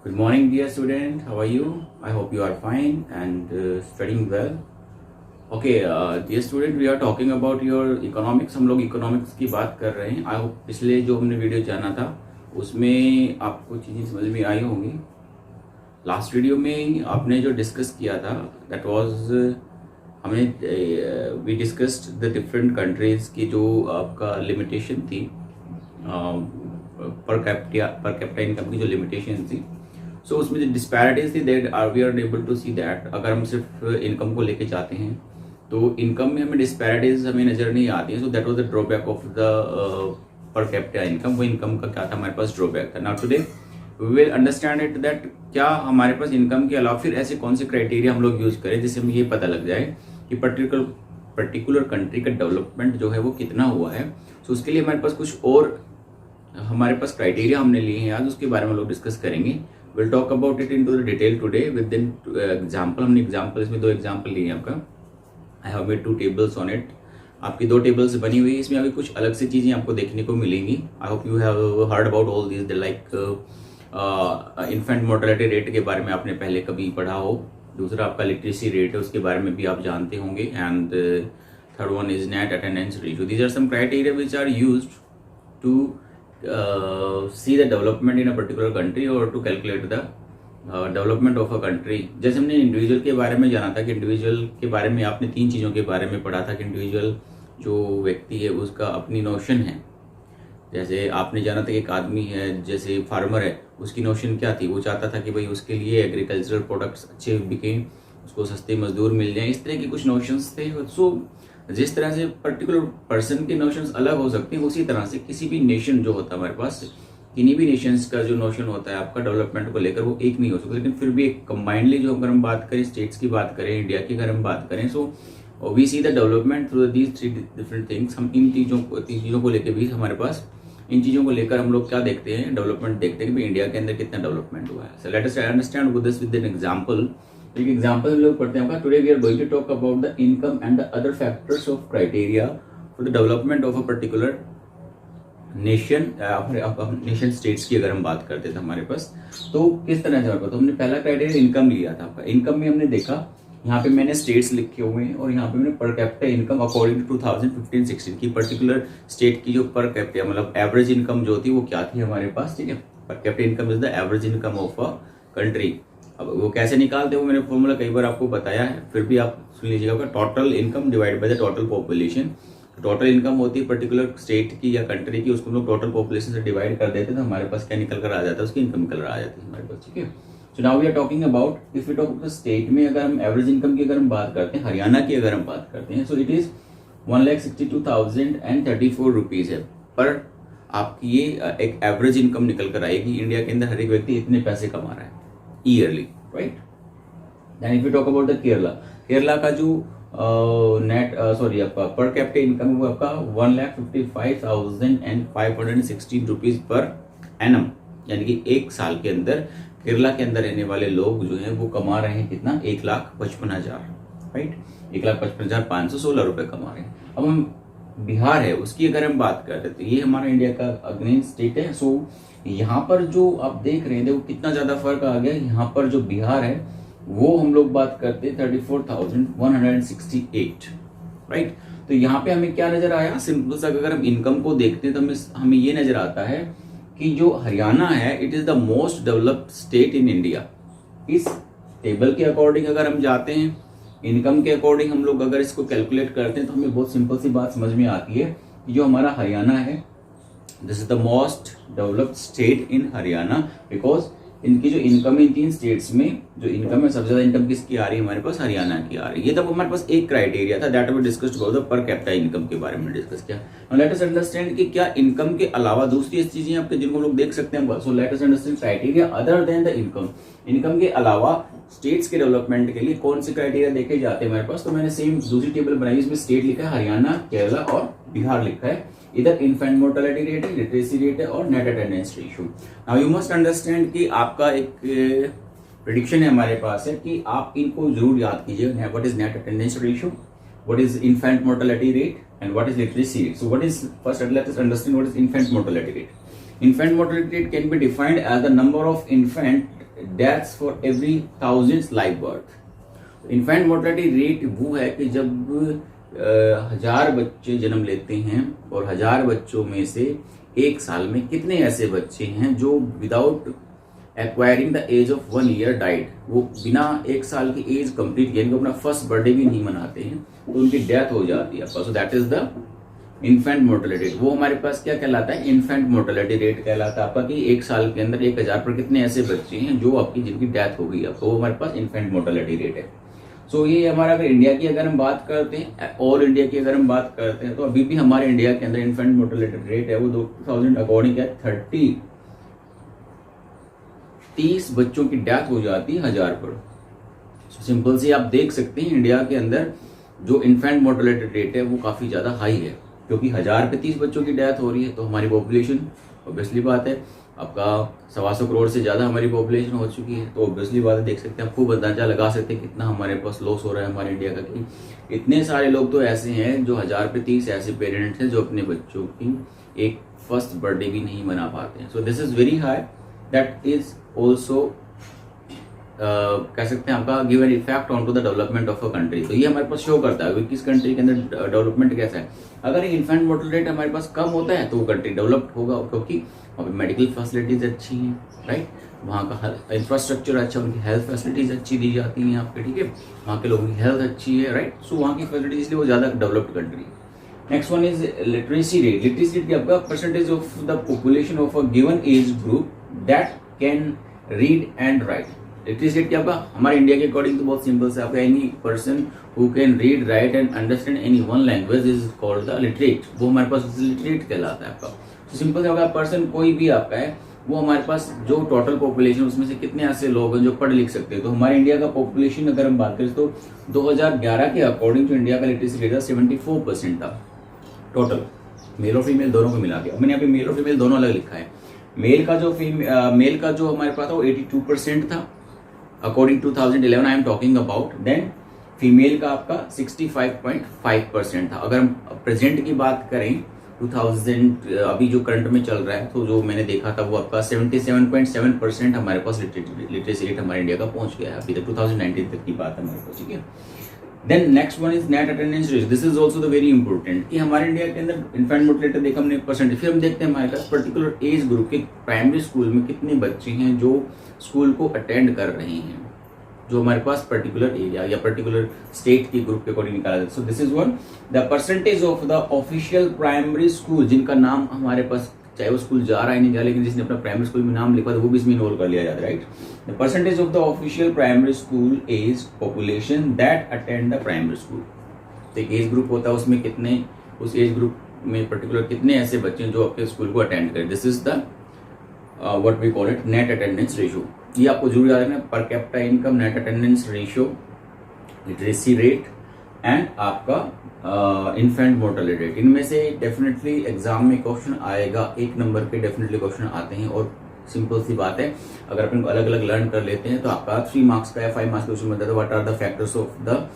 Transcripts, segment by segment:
Good morning, dear student. How are you? I hope you are fine and studying well. Okay, dear student, we are talking about your economics. हम लोग economics की बात कर रहे हैं. I hope पिछले जो हमने वीडियो जाना था उसमें आपको चीज़ें समझ में आई होंगी. लास्ट वीडियो में आपने जो डिस्कस किया था दैट वाज हमने we discussed the different countries की जो आपका लिमिटेशन थी पर कैपिटा इनकम की जो लिमिटेशन थी. सो उसमें जो डिस्पैरिटीज थी that we are able to see that अगर हम सिर्फ इनकम को लेके जाते हैं तो इनकम में हमें डिस्पैरिटीज हमें नजर नहीं आती है. So that was the drawback of the per capita income. वो इनकम का क्या था, हमारे पास ड्रॉबैक था. Now today we will understand it that क्या हमारे पास इनकम के अलावा फिर ऐसे कौन से क्राइटेरिया हम लोग यूज करें जिससे हमें ये पता लग जाए कि पर्टिकुलर कंट्री का डेवलपमेंट जो है वो कितना हुआ है. सो उसके लिए हमारे पास कुछ और हमारे पास क्राइटेरिया हमने लिए हैं आज, उसके बारे में लोग डिस्कस करेंगे. Will talk about it in to the detail today with in example. हमने एग्जाम्पल इसमें 2 एग्जाम्पल लिए हैं आपका. I have made 2 tables on it. आपकी 2 टेबल्स बनी हुई है. इसमें अभी कुछ अलग से चीज़ें आपको देखने को मिलेंगी. I hope you have heard about all this like infant mortality rate के बारे में आपने पहले कभी पढ़ा हो. दूसरा आपका लिटरेसी रेट है, उसके बारे में भी आप जानते होंगे. And third one is net attendance ratio. These are some criteria which are used to see the development in a particular country or to calculate the development of a country. जैसे हमने इंडिविजुअल के बारे में जाना था कि individual के बारे में आपने 3 चीज़ों के बारे में पढ़ा था कि इंडिविजुअल जो व्यक्ति है उसका अपनी नोशन है. जैसे आपने जाना था कि एक आदमी है, जैसे फार्मर है, उसकी नोशन क्या थी, वो चाहता था कि भाई उसके लिए एग्रीकल्चरल प्रोडक्ट्स अच्छे बिकें, उसको सस्ते मजदूर मिल जाएं. इस तरह के कुछ नोशंस थे. सो जिस तरह से पर्टिकुलर पर्सन के नोशंस अलग हो सकते हैं, उसी तरह से किसी भी नेशन जो होता है हमारे पास, किन्हीं भी नेशंस का जो नोशन होता है आपका डेवलपमेंट को लेकर वो एक नहीं हो सकता. लेकिन फिर भी एक कंबाइंडली जो अगर हम बात करें, स्टेट्स की बात करें, इंडिया की अगर हम बात करें, so we see the development through these 3 different things. हम इन चीज़ों को लेकर भी हमारे पास इन चीज़ों को लेकर हम लोग क्या देखते हैं, डेवलपमेंट देखते हैं कि इंडिया के अंदर कितना डेवलपमेंट हुआ है. So let us understand with this with an example. एक एग्जांपल हम लोग पढ़ते हैं. Today we are going to talk about the income and the other factors of criteria for the development of a particular nation. Nation states की अगर हम बात करते थे हमारे पास तो किस तरह से होगा. तो हमने पहला क्राइटेरिया इनकम लिया था आपका. इनकम में हमने देखा, यहाँ पे मैंने स्टेट्स लिखे हुए हैं और यहाँ पे मैंने पर कैपिटा इनकम अकॉर्डिंग टू 2015-16 की पर्टिकुलर स्टेट की जो पर कैपिटा मतलब एवरेज इनकम जो थी वो क्या थी हमारे पास. ठीक है, पर capita income is the average income of a country. अब वो कैसे निकालते हैं वो मैंने फॉर्मूला कई बार आपको बताया है, फिर भी आप सुन लीजिएगा. Total income divide by the total population. Total income होती है पर्टिकुलर स्टेट की या कंट्री की, उसको हम लोग टोटल पॉपुलेशन से डिवाइड कर देते हैं तो हमारे पास क्या निकल कर आ जाता है, उसकी इनकम निकल कर आ जाती है हमारे पास. ठीक है. So now we are talking about if you talk about state में अगर हम एवरेज इनकम की अगर हम बात करते हैं, हरियाणा की अगर हम बात करते हैं, सो इट इज 1,62,034 रुपीज है. पर आपकी ये एक एवरेज इनकम निकल कर आएगी. इंडिया के अंदर हर एक व्यक्ति इतने पैसे कमा रहा है yearly, right. Then if you talk about the Kerala का जो नेट आपका पर कैपिटा इनकम वो आपका 1,55,516 रुपीज पर एनम, यानी कि एक साल के अंदर केरला के अंदर रहने वाले लोग जो हैं वो कमा रहे हैं कितना, 1,55,000, राइट. 1,55,516 रुपए कमा रहे हैं. अब हम बिहार है उसकी अगर हम बात करते तो ये हमारा इंडिया का अग्रणी स्टेट है. सो यहाँ पर जो आप देख रहे हैं देखो कितना ज्यादा फर्क आ गया. यहाँ पर जो बिहार है वो हम लोग बात करते हैं 34,168, राइट. तो यहाँ पे हमें क्या नजर आया, सिंपल सा अगर हम इनकम को देखते हैं तो हमें ये नजर आता है कि जो हरियाणा है it is the most developed state in India. इस टेबल के अकॉर्डिंग अगर हम जाते हैं, इनकम के अकॉर्डिंग हम लोग अगर इसको कैलकुलेट करते हैं तो हमें बहुत सिंपल सी बात समझ में आती है कि जो हमारा हरियाणा है this is the most developed state in Haryana. Because इनकी जो इनकम है इन 3 स्टेट्स में जो इनकम है सबसे ज्यादा इनकम किसकी आ रही है हमारे पास, हरियाणा की आ रही है. ये तब हमारे पास एक क्राइटेरिया था that we discussed about the per capita income के बारे में डिस्कस किया. नाउ लेट अस अंडरस्टैंड कि क्या इनकम के अलावा दूसरी चीजें आपके जिनको लोग देख सकते हैं. सो let us understand criteria other than the income. Income के अलावा स्टेट्स के डेवलपमेंट के लिए कौन से क्राइटेरिया देखे जाते हैं हमारे पास. तो मैंने सेम दूसरी टेबल बनाई, इसमें स्टेट लिखा है हरियाणा, केरला और बिहार लिखा है. इधर इन्फेंट मोर्टेलिटी रेट है, लिटरेसी रेट है और net attendance ratio. Now you must understand कि आपका एक प्रेडिक्शन है हमारे पास है कि आप इनको जरूर याद कीजिए. What is net attendance ratio, what is infant mortality rate and what is literacy rate. So what is first let us understand what is infant mortality rate. Infant mortality rate can be defined as the number of infant deaths for every 1000 live birth. Infant mortality rate वो है कि जब 1000 बच्चे जन्म लेते हैं और 1000 बच्चों में से एक साल में कितने ऐसे बच्चे हैं जो without acquiring the age of 1 year died, वो बिना 1 साल की एज कंप्लीट किए, अपना फर्स्ट बर्थडे भी नहीं मनाते हैं तो उनकी डेथ हो जाती है। So that is the infant mortality rate. वो हमारे पास क्या कहलाता है, इन्फेंट मोर्टेलिटी रेट कहलाता है आपका, कि 1 साल के अंदर 1000 पर कितने ऐसे बच्चे हैं जो आपकी जिनकी डेथ हो गई है, तो वो हमारे पास इन्फेंट मोर्टेलिटी रेट है। सो ये हमारा अगर इंडिया की अगर हम बात करते हैं, ऑल इंडिया की अगर हम बात करते हैं, तो अभी भी हमारे इंडिया के अंदर इन्फेंट मोर्टेलिटी रेट है वो 2000 अकॉर्डिंग है 30 बच्चों की डेथ हो जाती है 1000 पर। सिंपल सी आप देख सकते हैं इंडिया के अंदर जो इन्फेंट मोर्टेलिटी रेट है वो काफी ज्यादा हाई है, क्योंकि 1000 पे 30 बच्चों की डेथ हो रही है। तो हमारी पॉपुलेशन, ऑब्वियसली बात है, आपका 125 करोड़ से ज्यादा हमारी पॉपुलेशन हो चुकी है, तो ऑब्वियसली बात है, देख सकते हैं, खूब अंदाजा लगा सकते हैं कितना हमारे पास लॉस हो रहा है हमारे इंडिया का। कि इतने सारे लोग तो ऐसे हैं जो 1000 पे 30 ऐसे पेरेंट्स हैं जो अपने बच्चों की एक फर्स्ट बर्थडे भी नहीं मना पाते हैं। So this is very high, that is also कह सकते हैं आपका give an effect on to the development of a country. तो ये हमारे पास शो करता है कि किस कंट्री के अंदर डेवलपमेंट कैसा है। अगर इन्फेंट मोर्टेलिटी रेट हमारे पास कम होता है तो वो कंट्री डेवलप्ड होगा, क्योंकि वहाँ पे मेडिकल फैसिलिटीज अच्छी हैं, राइट, वहाँ का इंफ्रास्ट्रक्चर अच्छा, उनकी हेल्थ फैसिलिटीज अच्छी दी जाती हैं यहाँ पे, ठीक है, वहाँ के लोगों की हेल्थ अच्छी है, राइट। सो वहाँ की फैसिलिटीज, इसलिए वो ज्यादा डेवलप्ड कंट्री है। Next one is literacy rate. Literacy rate आपका percentage of the population of a given age group that can read and write. Literacy rate क्या आपका हमारे इंडिया के अकॉर्डिंग तो बहुत सिंपल से आपका any person who can read write and understand any one language is called the literate. वो हमारे पास लिटरेट कहलाता है आपका। तो सिंपल से आपका पर्सन कोई भी आपका है, वो हमारे पास जो टोटल पॉपुलेशन उसमें से कितने ऐसे लोग हैं जो पढ़ लिख सकते हैं। तो हमारे इंडिया का पॉपुलेशन अगर हम बात करें तो 2011 के अकॉर्डिंग तो इंडिया का लिटरेसी रेट 74% था टोटल, मेल और फीमेल दोनों को मिला के। अब मैंने यहाँ पे मेल और फीमेल दोनों अलग लिखा है। मेल का जो हमारे पास था वो 82% था according 2011 I am talking about. Then female का आपका 65.5% था। अगर हम प्रेजेंट की बात करें 2000 अभी जो करंट में चल रहा है, तो जो मैंने देखा था वो आपका 77.7% हमारे पास लिटरेसी रेट हमारे इंडिया का पहुंच गया है अभी तक, 2019 तक की बात है हमारे पास, ठीक है। Then next one is net attendance ratio. This is also the very important कि हमारे इंडिया के अंदर इन्फेंट मोर्टेलिटी देखा हमने परसेंटेज, फिर हम देखते हैं हमारे पास पर्टिकुलर एज ग्रुप के प्राइमरी स्कूल में कितने बच्चे हैं जो स्कूल को अटेंड कर रहे हैं, जो हमारे पास पर्टिकुलर एरिया या पर्टिकुलर स्टेट की ग्रुप के अकॉर्डिंग निकाला जाता है। सो this is one the percentage of the official primary school, जिनका नाम हमारे पास, चाहे वो स्कूल जा रहा है नहीं जा रहा, लेकिन जिसने अपना प्राइमरी स्कूल में नाम लिखा था वो भी इसमें इन्वॉल्व कर लिया जाता है, right. The percentage of the official primary school age population that attend the primary school. तो एक एज ग्रुप होता है, उसमें कितने, उस एज ग्रुप में पर्टिकुलर कितने ऐसे बच्चे हैं जो आपके स्कूल को अटेंड करें। This is the what we call it net attendance ratio. ये आपको जरूर याद रखना, per capita income, net attendance ratio, literacy rate and आपका इन्फेंट मोर्टेलिटी रेट। इनमें से डेफिनेटली एग्जाम में क्वेश्चन आएगा, 1 नंबर पे डेफिनेटली क्वेश्चन आते हैं। और सिंपल सी बात है, अगर अपन अलग अलग लर्न कर लेते हैं तो आपका 3 मार्क्स का या 5 मार्क्स का क्वेश्चन बनता है, what are the factors of the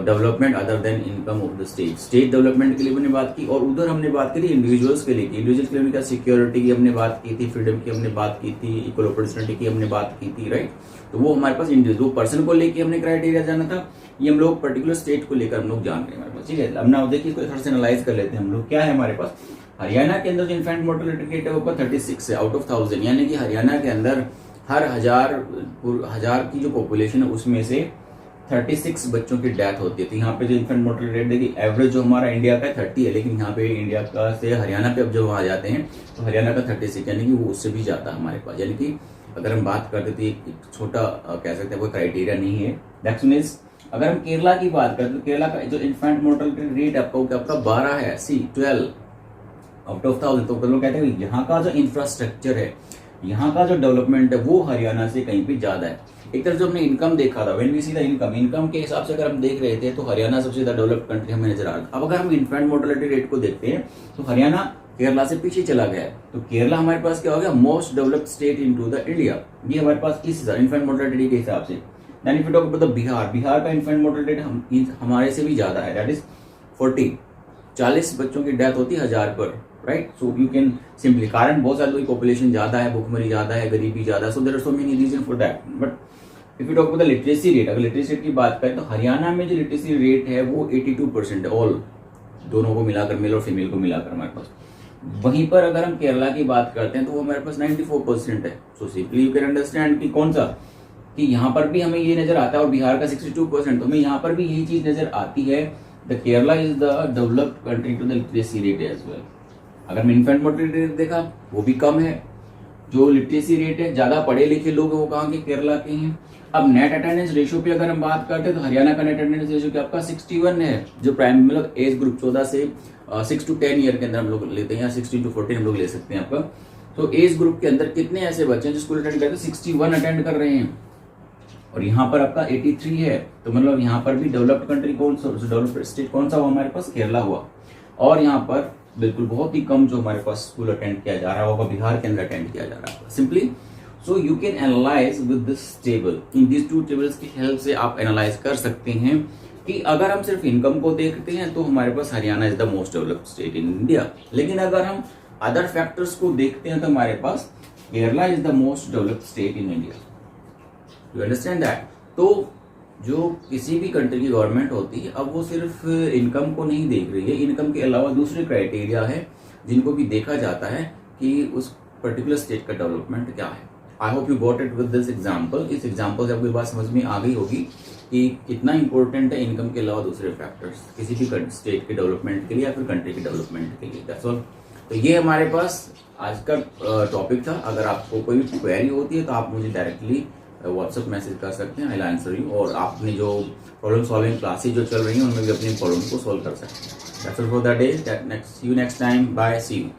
development other than income of the state. State development के लिए हमने बात की, और उधर हमने बात करी इंडिविजुअल्स के लिए। इंडिविजुअल्स के लिए क्या, सिक्योरिटी की हमने बात की थी, फ्रीडम की हमने बात की थी, इक्वल अपॉर्चुनिटी की हमने बात की थी, राइट। तो वो हमारे पास इंडिविजुअल पर्सन को लेके हमने क्राइटेरिया जाना था, ये हम लोग पर्टिकुलर स्टेट को लेकर हम लोग जान रहे हैं हमारे पास, ठीक है। अब ना देखिए इसको थोड़ा सा एनालाइज कर लेते हैं हम लोग। क्या है हमारे पास, हरियाणा के अंदर जो इन्फेंट मोर्टेलिटी रेट है वो 36 है आउट ऑफ 1000, यानी कि हरियाणा के अंदर हर हजार की जो पॉपुलेशन है उसमें से 36 बच्चों की डेथ होती है। तो यहाँ पे जो इन्फेंट मोर्टेलिटी रेट देखिए, एवरेज जो हमारा इंडिया का 30 है, लेकिन यहाँ पे इंडिया का से हरियाणा पे अब जब वहां जाते हैं तो हरियाणा का 36, यानी कि वो उससे भी ज्यादा हमारे पास। यानी कि अगर हम बात करते थे, एक छोटा कह सकते हैं कोई क्राइटेरिया नहीं है। नेक्स्ट मीन्स अगर हम केरला की बात करें तो केरला का जो इन्फेंट मोर्टेलिटी रेट आपका 12 है, 12 आउट ऑफ 1000। तो लोग कहते हैं यहाँ का जो इंफ्रास्ट्रक्चर है, यहाँ का जो डेवलपमेंट है वो हरियाणा से कहीं पे ज्यादा है। एक तरफ जो हमने इनकम देखा था, when we see the income के हिसाब से अगर हम देख रहे थे तो हरियाणा सबसे ज्यादा डेवलप्ड कंट्री हमें नजर आ रहा था। अब अगर हम इन्फेंट मोर्टेलिटी रेट को देखते हैं तो हरियाणा केरला से पीछे चला गया है। तो केरला हमारे पास क्या हो गया, most developed state into the India, ये हमारे पास इस इन्फेंट मोर्टेलिटी के हिसाब से। Then if you talk about the Bihar का इन्फेंट मोर्टेलिटी हमारे से भी ज्यादा है, दैट इज 40 बच्चों की डेथ होती है 1000 पर, right. So you can simply, कारण बहुत सारे लोग पॉपुलेशन ज़्यादा है, भुखमरी ज़्यादा है, गरीबी ज़्यादा, so there are so many reason for that. But if you talk about the literacy rate, अगर लिटरेसी रेट की बात करें तो हरियाणा में जो लिटरेसी रेट है वो 82% है, ऑल दोनों को मिलाकर, मेल और फीमेल को मिलाकर हमारे पास. वहीं पर अगर हम केरला की बात करते हैं तो वो हमारे पास 94% है. So simply you can understand कि कौन सा, कि यहाँ पर भी हमें ये नजर आता है, और बिहार का 62%, तो हमें यहाँ पर भी यही चीज नजर आती है. The Kerala is the developed country to the literacy rate as well. अगर मैं इन्फेंट मोर्टेलिटी रेट देखा वो भी कम है. जो लिटरेसी रेट है, ज्यादा पढ़े लिखे लोग वो कहाँ के, केरला के हैं. अब नेट अटेंडेंस रेशियो पे अगर हम बात करते हैं तो हरियाणा का नेट अटेंडेंस रेशियो क्या आपका 61 है, जो प्राइम मतलब एज ग्रुप 14 से 6 to 10 ईयर के अंदर हम लोग लेते हैं, या 16 to 14 हम लोग ले सकते हैं आपका. तो एज ग्रुप के अंदर कितने ऐसे बच्चे हैं जो स्कूल अटेंड करते हैं, 61 अटेंड कर रहे हैं, और यहाँ पर आपका 83 है. तो मतलब यहाँ पर भी डेवलप्ड कंट्री कौन सा, डेवलप्ड स्टेट कौन सा हुआ हमारे पास, केरला हुआ. और यहाँ पर बिल्कुल बहुत ही कम जो हमारे पास स्कूल अटेंड किया जा रहा होगा, बिहार के अंदर अटेंड किया जा रहा है simply. So you can analyse with this table. In this two tables की हेल्प से आप एनालाइज कर सकते हैं कि अगर हम सिर्फ इनकम को देखते हैं तो हमारे पास Haryana is the most developed state in India. लेकिन अगर हम अदर फैक्टर्स को देखते हैं तो हमारे पास Kerala is the most developed state in India. You understand that. तो जो किसी भी कंट्री की गवर्नमेंट होती है, अब वो सिर्फ इनकम को नहीं देख रही है, इनकम के अलावा दूसरे क्राइटेरिया है जिनको भी देखा जाता है कि उस पर्टिकुलर स्टेट का डेवलपमेंट क्या है. I hope you got it with this example. इस एग्जाम्पल से आपको बात समझ में आ गई होगी कि कितना इंपॉर्टेंट है इनकम के अलावा दूसरे फैक्टर्स किसी भी स्टेट के डेवलपमेंट के लिए या फिर कंट्री के डेवलपमेंट के लिए. That's all. तो ये हमारे पास आज का टॉपिक था. अगर आपको कोई भी क्वेरी होती है तो आप मुझे डायरेक्टली व्हाट्सएप मैसेज कर सकते हैं, आई विल आंसर यू. और आपने जो प्रॉब्लम सॉल्विंग क्लासेज जो चल रही हैं उनमें भी अपनी प्रॉब्लम को सॉल्व कर सकते हैं. That's all for the day. See you next time. Bye. See you.